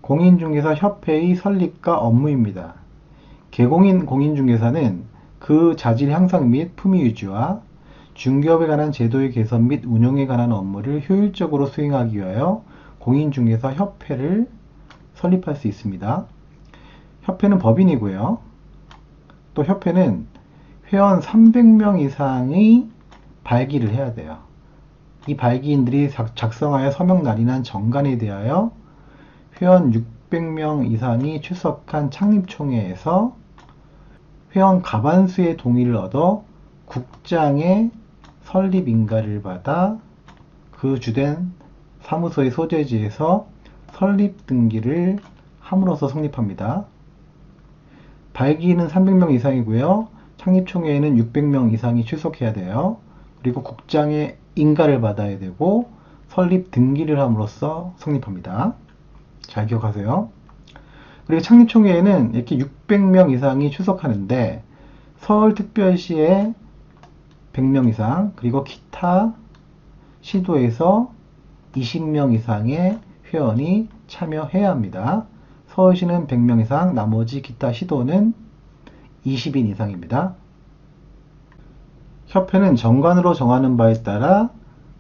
공인중개사 협회의 설립과 업무입니다. 개공인 공인중개사는 그 자질 향상 및 품위 유지와 중개업에 관한 제도의 개선 및 운영에 관한 업무를 효율적으로 수행하기 위하여 공인중개사 협회를 설립할 수 있습니다. 협회는 법인이고요. 또 협회는 회원 300명 이상이 발기를 해야 돼요. 이 발기인들이 작성하여 서명 날인한 정관에 대하여 회원 600명 이상이 출석한 창립총회에서 회원 과반수의 동의를 얻어 국장의 설립 인가를 받아 그 주된 사무소의 소재지에서 설립 등기를 함으로써 성립합니다. 발기인은 300명 이상이고요. 창립총회에는 600명 이상이 출석해야 돼요. 그리고 국장의 인가를 받아야 되고 설립 등기를 함으로써 성립합니다. 잘 기억하세요. 그리고 창립총회에는 이렇게 600명 이상이 출석하는데 서울특별시에 100명 이상, 그리고 기타 시도에서 20명 이상의 회원이 참여해야 합니다. 서울시는 100명 이상, 나머지 기타 시도는 20인 이상입니다. 협회는 정관으로 정하는 바에 따라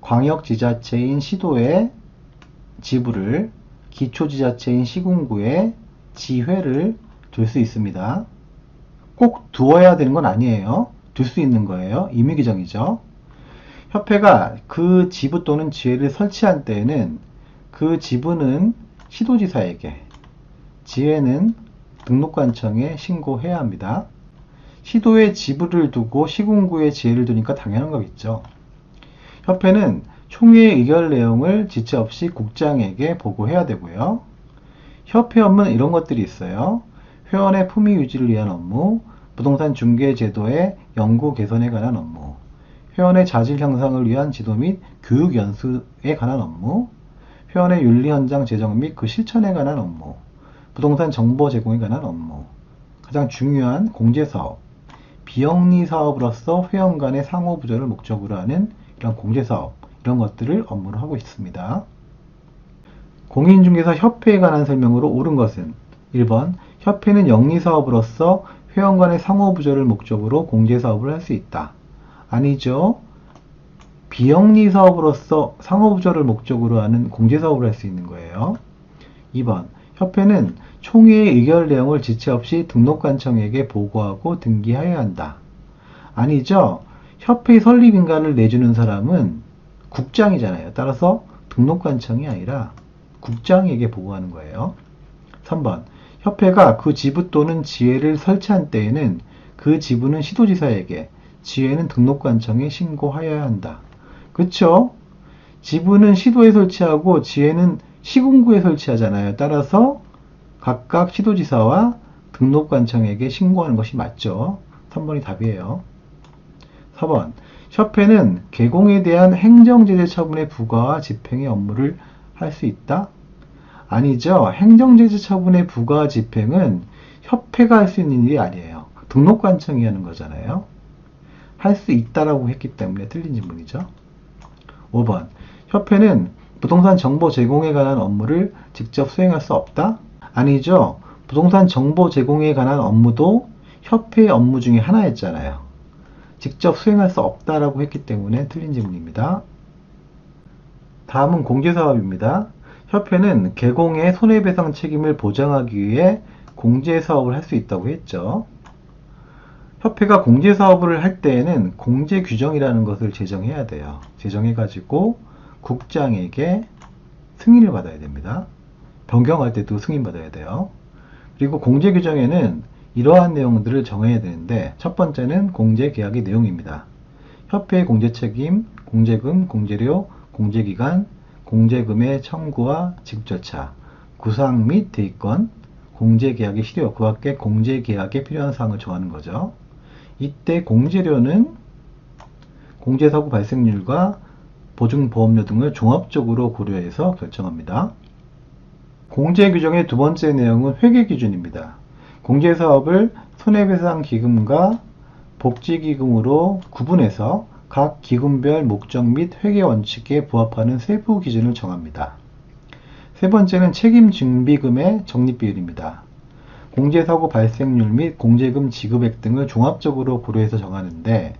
광역지자체인 시도의 지부를, 기초지자체인 시군구에 지회를 둘 수 있습니다. 꼭 두어야 되는 건 아니에요. 둘 수 있는 거예요. 임의규정이죠. 협회가 그 지부 또는 지회를 설치한 때에는 그 지부는 시도지사에게, 지회는 등록관청에 신고해야 합니다. 시도에 지부를 두고 시군구에 지회를 두니까 당연한 거겠죠. 협회는 총회의 의결 내용을 지체 없이 국장에게 보고해야 되고요. 협회 업무는 이런 것들이 있어요. 회원의 품위 유지를 위한 업무, 부동산 중개 제도의 연구 개선에 관한 업무, 회원의 자질 향상을 위한 지도 및 교육 연수에 관한 업무, 회원의 윤리 현장 제정 및 그 실천에 관한 업무, 부동산 정보 제공에 관한 업무, 가장 중요한 공제사업, 비영리 사업으로서 회원 간의 상호 부조를 목적으로 하는 이런 공제사업, 이런 것들을 업무로 하고 있습니다. 공인중개사 협회에 관한 설명으로 옳은 것은 1번, 협회는 영리사업으로서 회원 간의 상호 부조를 목적으로 공제사업을 할 수 있다. 아니죠. 비영리 사업으로서 상호 부조를 목적으로 하는 공제사업을 할 수 있는 거예요. 2번, 협회는 총회의 의결 내용을 지체 없이 등록관청에게 보고하고 등기해야 한다. 아니죠. 협회의 설립 인가를 내주는 사람은 국장이잖아요. 따라서 등록관청이 아니라 국장에게 보고하는 거예요. 3번, 협회가 그 지부 또는 지회를 설치한 때에는 그 지부는 시도지사에게, 지회는 등록관청에 신고하여야 한다. 그쵸? 지부는 시도에 설치하고 지회는 시군구에 설치하잖아요. 따라서 각각 시도지사와 등록관청에게 신고하는 것이 맞죠. 3번이 답이에요. 4번, 협회는 개공에 대한 행정제재 처분의 부과와 집행의 업무를 할 수 있다? 아니죠. 행정제재 처분의 부과와 집행은 협회가 할 수 있는 일이 아니에요. 등록관청이 하는 거잖아요. 할 수 있다라고 했기 때문에 틀린 질문이죠. 5번, 협회는 부동산 정보 제공에 관한 업무를 직접 수행할 수 없다? 아니죠. 부동산 정보 제공에 관한 업무도 협회의 업무 중에 하나였잖아요. 직접 수행할 수 없다라고 했기 때문에 틀린 질문입니다. 다음은 공제사업입니다. 협회는 개공의 손해배상 책임을 보장하기 위해 공제사업을 할 수 있다고 했죠. 협회가 공제사업을 할 때에는 공제규정이라는 것을 제정해야 돼요. 제정해가지고 국장에게 승인을 받아야 됩니다. 변경할 때도 승인받아야 돼요. 그리고 공제규정에는 이러한 내용들을 정해야 되는데, 첫 번째는 공제계약의 내용입니다. 협회의 공제책임, 공제금, 공제료, 공제기간, 공제금의 청구와 지급 절차, 구상 및 대입권, 공제계약의 실효, 그와 함께 공제계약에 필요한 사항을 정하는 거죠. 이때 공제료는 공제사고 발생률과 보증보험료 등을 종합적으로 고려해서 결정합니다. 공제규정의 두 번째 내용은 회계기준입니다. 공제사업을 손해배상기금과 복지기금으로 구분해서 각 기금별 목적 및 회계 원칙에 부합하는 세부 기준을 정합니다. 세 번째는 책임 준비금의 적립비율입니다. 공제사고 발생률 및 공제금 지급액 등을 종합적으로 고려해서 정하는데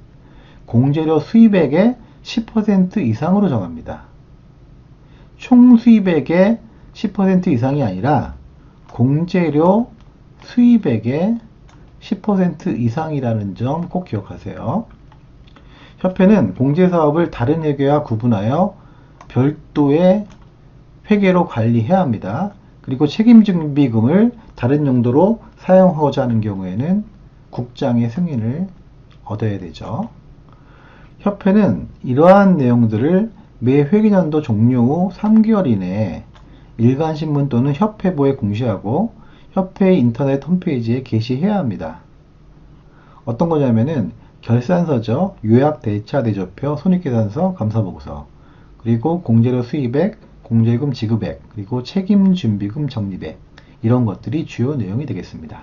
공제료 수입액의 10% 이상으로 정합니다. 총 수입액의 10% 이상이 아니라 공제료 수입액의 10% 이상이라는 점 꼭 기억하세요. 협회는 공제사업을 다른 회계와 구분하여 별도의 회계로 관리해야 합니다. 그리고 책임준비금을 다른 용도로 사용하고자 하는 경우에는 국장의 승인을 얻어야 되죠. 협회는 이러한 내용들을 매 회계년도 종료 후 3개월 이내에 일간신문 또는 협회보에 공시하고 협회 인터넷 홈페이지에 게시해야 합니다. 어떤 거냐면은 결산서죠. 요약 대차 대조표, 손익계산서, 감사보고서, 그리고 공제료 수입액, 공제금 지급액, 그리고 책임준비금 적립액, 이런 것들이 주요 내용이 되겠습니다.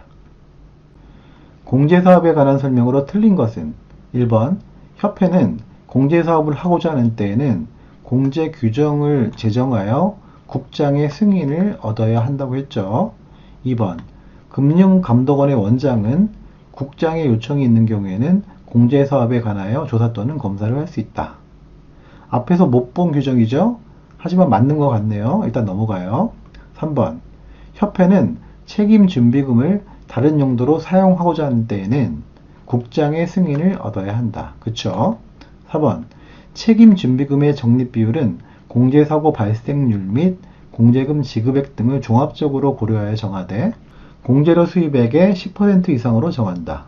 공제사업에 관한 설명으로 틀린 것은 1번, 협회는 공제사업을 하고자 하는 때에는 공제 규정을 제정하여 국장의 승인을 얻어야 한다고 했죠. 2번, 금융감독원의 원장은 국장의 요청이 있는 경우에는 공제사업에 관하여 조사 또는 검사를 할 수 있다. 앞에서 못 본 규정이죠? 하지만 맞는 것 같네요. 일단 넘어가요. 3번, 협회는 책임준비금을 다른 용도로 사용하고자 하는 때에는 국장의 승인을 얻어야 한다. 그쵸? 4번, 책임준비금의 적립비율은 공제사고 발생률 및 공제금 지급액 등을 종합적으로 고려하여 정하되 공제료 수입액의 10% 이상으로 정한다.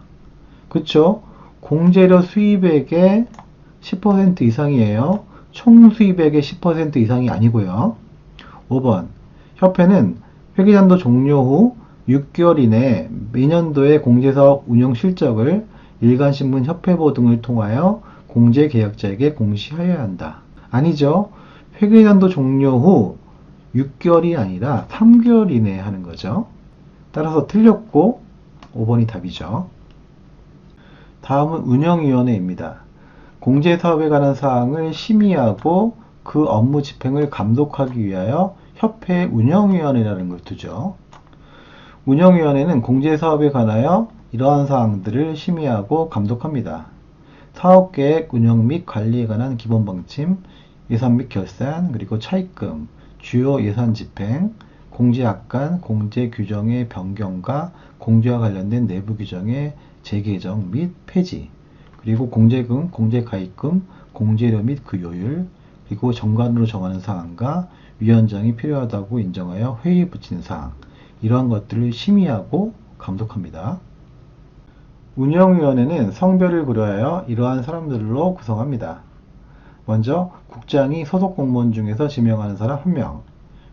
그쵸? 공제료 수입액의 10% 이상이에요. 총 수입액의 10% 이상이 아니고요. 5번, 협회는 회계년도 종료 후 6개월 이내에 매년도의 공제사업 운영 실적을 일간신문 협회보 등을 통하여 공제계약자에게 공시하여야 한다. 아니죠. 회계년도 종료 후 6개월이 아니라 3개월 이내에 하는 거죠. 따라서 틀렸고 5번이 답이죠. 다음은 운영위원회입니다. 공제사업에 관한 사항을 심의하고 그 업무 집행을 감독하기 위하여 협회 운영위원회라는 걸 두죠. 운영위원회는 공제사업에 관하여 이러한 사항들을 심의하고 감독합니다. 사업계획, 운영 및 관리에 관한 기본 방침, 예산 및 결산, 그리고 차입금, 주요 예산 집행, 공제약관, 공제 규정의 변경과 공제와 관련된 내부 규정의 재개정 및 폐지, 그리고 공제금, 공제가입금, 공제료 및 그 요율, 그리고 정관으로 정하는 사항과 위원장이 필요하다고 인정하여 회의에 붙이는 사항, 이러한 것들을 심의하고 감독합니다. 운영위원회는 성별을 고려하여 이러한 사람들로 구성합니다. 먼저 국장이 소속 공무원 중에서 지명하는 사람 1명,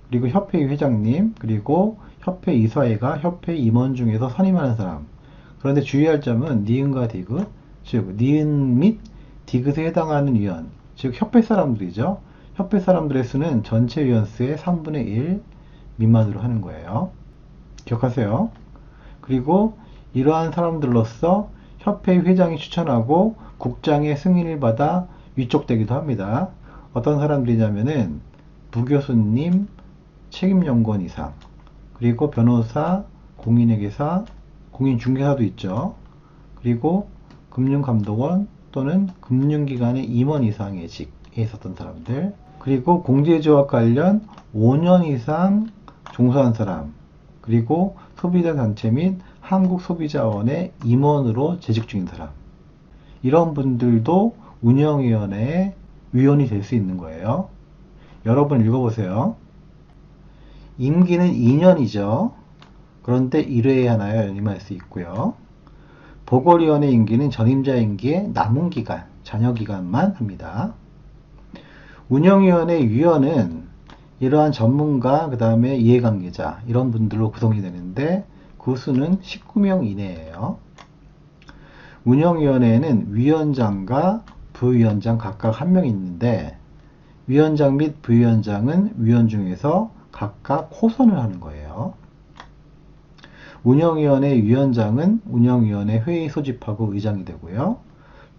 그리고 협회 회장님, 그리고 협회 이사회가 협회 임원 중에서 선임하는 사람. 그런데 주의할 점은 니은과 디귿, 즉 니은 및 디귿에 해당하는 위원, 즉 협회 사람들이죠. 협회 사람들의 수는 전체 위원 수의 3분의 1 미만으로 하는 거예요. 기억하세요. 그리고 이러한 사람들로서 협회 회장이 추천하고 국장의 승인을 받아 위촉되기도 합니다. 어떤 사람들이냐면은 부교수님, 책임연구원 이상, 그리고 변호사, 공인회계사, 공인중개사도 있죠. 그리고 금융감독원 또는 금융기관의 임원 이상의 직에 있었던 사람들, 그리고 공제조합 관련 5년 이상 종사한 사람, 그리고 소비자 단체 및 한국소비자원의 임원으로 재직 중인 사람, 이런 분들도 운영위원회의 위원이 될 수 있는 거예요. 여러분 읽어보세요. 임기는 2년이죠. 그런데 1회에 하나요 연임할 수 있고요. 보궐위원회 임기는 전임자 임기의 남은 기간, 잔여 기간만 합니다. 운영위원회 위원은 이러한 전문가, 그 다음에 이해관계자, 이런 분들로 구성이 되는데 그 수는 19명 이내예요. 운영위원회에는 위원장과 부위원장 각각 1명 있는데 위원장 및 부위원장은 위원 중에서 각각 호선을 하는 거예요. 운영위원회 위원장은 운영위원회 회의 소집하고 의장이 되고요.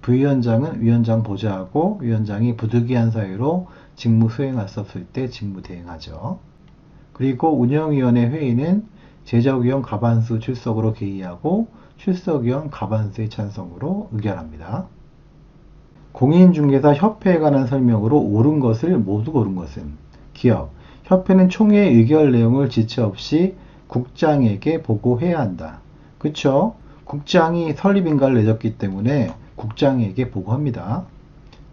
부위원장은 위원장 보좌하고 위원장이 부득이한 사유로 직무 수행할 수 없을 때 직무 대행하죠. 그리고 운영위원회 회의는 제적위원 과반수 출석으로 개의하고 출석위원 과반수의 찬성으로 의결합니다. 공인중개사 협회에 관한 설명으로 옳은 것을 모두 고른 것은 기억. 협회는 총회의 의결 내용을 지체 없이 국장에게 보고해야 한다. 그쵸? 국장이 설립인가를 내줬기 때문에 국장에게 보고합니다.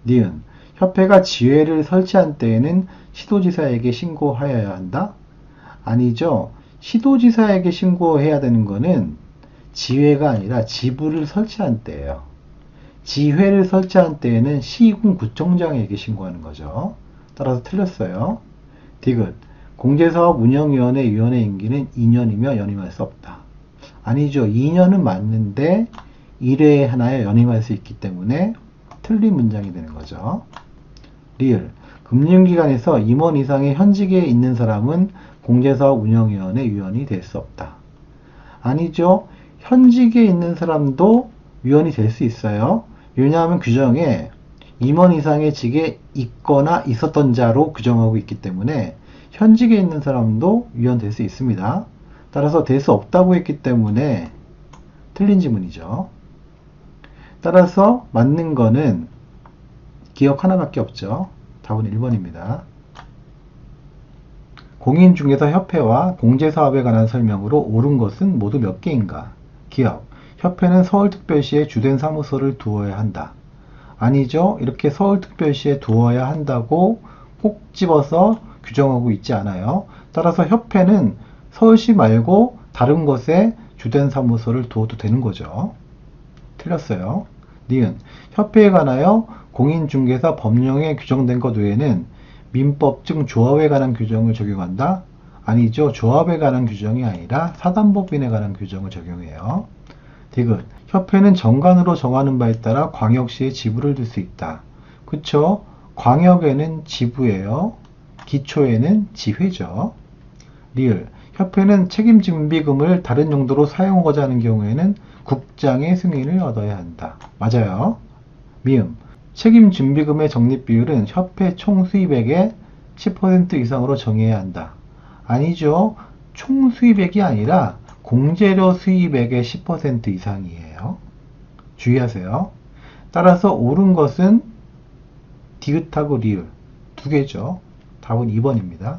니은. 협회가 지회를 설치한 때에는 시도지사에게 신고하여야 한다? 아니죠. 시도지사에게 신고해야 되는 거는 지회가 아니라 지부를 설치한 때예요. 지회를 설치한 때에는 시군구청장에게 신고하는 거죠. 따라서 틀렸어요. 디귿. 공제사업 운영위원회 위원회 임기는 2년이며 연임할 수 없다. 아니죠. 2년은 맞는데 1회에 하나에 연임할 수 있기 때문에 틀린 문장이 되는 거죠. 리을. 금융기관에서 임원 이상의 현직에 있는 사람은 공제사업 운영위원회 위원이 될 수 없다. 아니죠. 현직에 있는 사람도 위원이 될 수 있어요. 왜냐하면 규정에 임원 이상의 직에 있거나 있었던 자로 규정하고 있기 때문에 현직에 있는 사람도 위원 될 수 있습니다. 따라서 될 수 없다고 했기 때문에 틀린 지문이죠. 따라서 맞는 거는 기억 하나밖에 없죠. 답은 1번입니다. 공인중개사 협회와 공제사업에 관한 설명으로 옳은 것은 모두 몇 개인가? 기억. 협회는 서울특별시에 주된 사무소를 두어야 한다. 아니죠. 이렇게 서울특별시에 두어야 한다고 꼭 집어서 규정하고 있지 않아요. 따라서 협회는 서울시 말고 다른 곳에 주된 사무소를 두어도 되는 거죠. 틀렸어요. 니은. 협회에 관하여 공인중개사 법령에 규정된 것 외에는 민법 즉 조합에 관한 규정을 적용한다? 아니죠. 조합에 관한 규정이 아니라 사단법인에 관한 규정을 적용해요. 디귿. 협회는 정관으로 정하는 바에 따라 광역시에 지부를 둘 수 있다. 그쵸? 광역에는 지부예요. 기초에는 지회죠. 리을. 협회는 책임준비금을 다른 용도로 사용하고자 하는 경우에는 국장의 승인을 얻어야 한다. 맞아요. 미음. 책임준비금의 적립비율은 협회 총 수입액의 10% 이상으로 정해야 한다. 아니죠. 총 수입액이 아니라 공제료 수입액의 10% 이상이에요. 주의하세요. 따라서 옳은 것은 디귿하고 리을 두 개죠. 답은 2번입니다.